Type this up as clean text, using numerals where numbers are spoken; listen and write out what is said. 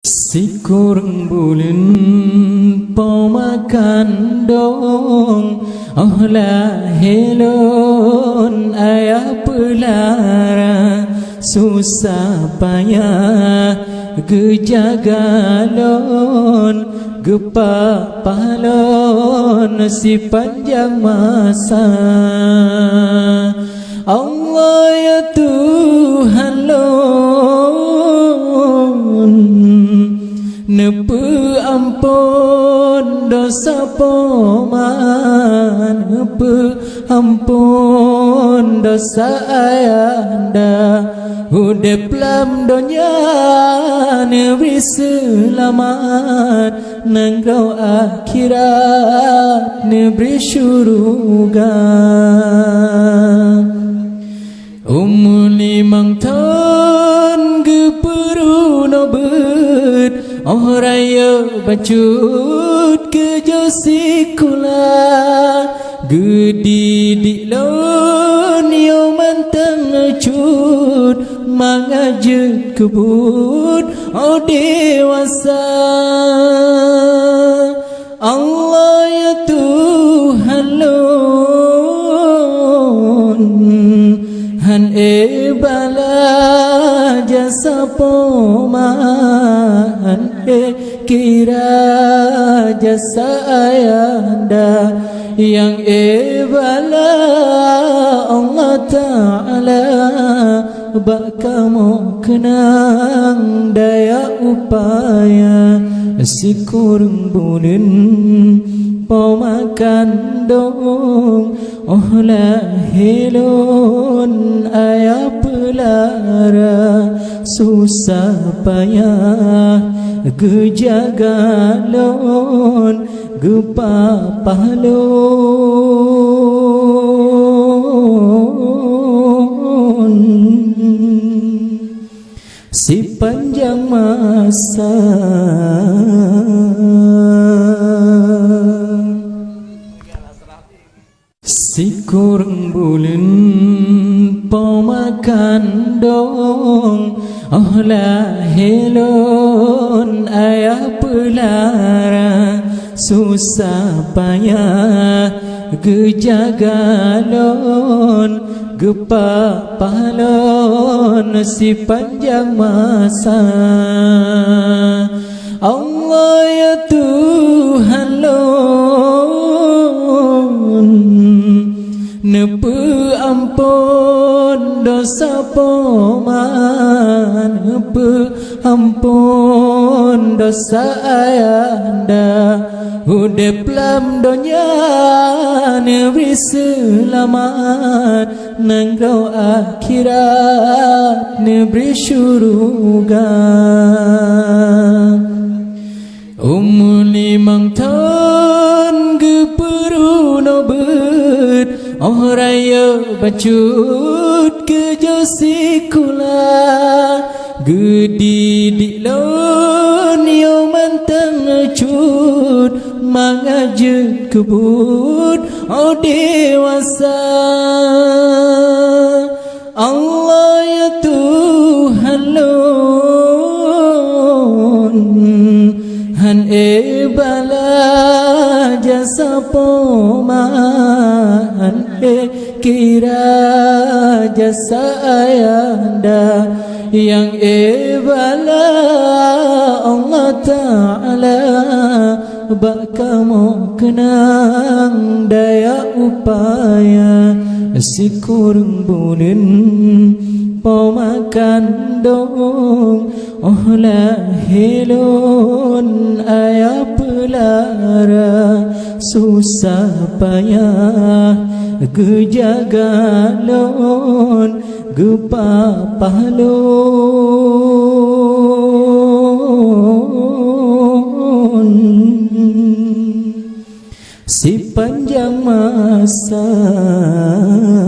Sikur bulan pemakan dong lah helon ayah pelara susah payah gejagalon gepak pahlon si panjang masa Allah ya Tuhan lon nepe ampun dosa poman nepe ampun dosa ayanda hudep lam dunia neberi selamat nanggau akhirat neberi syurga umur 5 tahun geperu nobet raya bacut ke josikula gedidik lon yo mantang cut mangajut kebut dewasa Allah ya Tuhan lon han bala jasa poman kira jasa ayanda yang bala Allah Ta'ala bak kamu kenang daya upaya sikurung bulan pemakan dong lah helon ayah pelara susah payah gejagalon gepak pahlon si panjang masa sikur bulan pemakan dong lah helon ayah pelara susah payah gejagalon gepak pahlon si panjang masa Allah ya Tuhan lon nepe ampun dosa poman nepe ampun dosa ayanda hudep lam dunia neberi selamat nanggau akhirat neberi syurga umur 5 tahun geperu nobet raya bacut ke josikula gedidik lon yo mantang cut mangajut kebut dewasa Allah ya Tuhan lon han bala jasa poman kira jasa ayanda yang bala Allah Ta'ala bak kamu kenang daya upaya sikurung bulan pemakan dong lah helon ayah pelara susah payah gejagalon gepak pahlon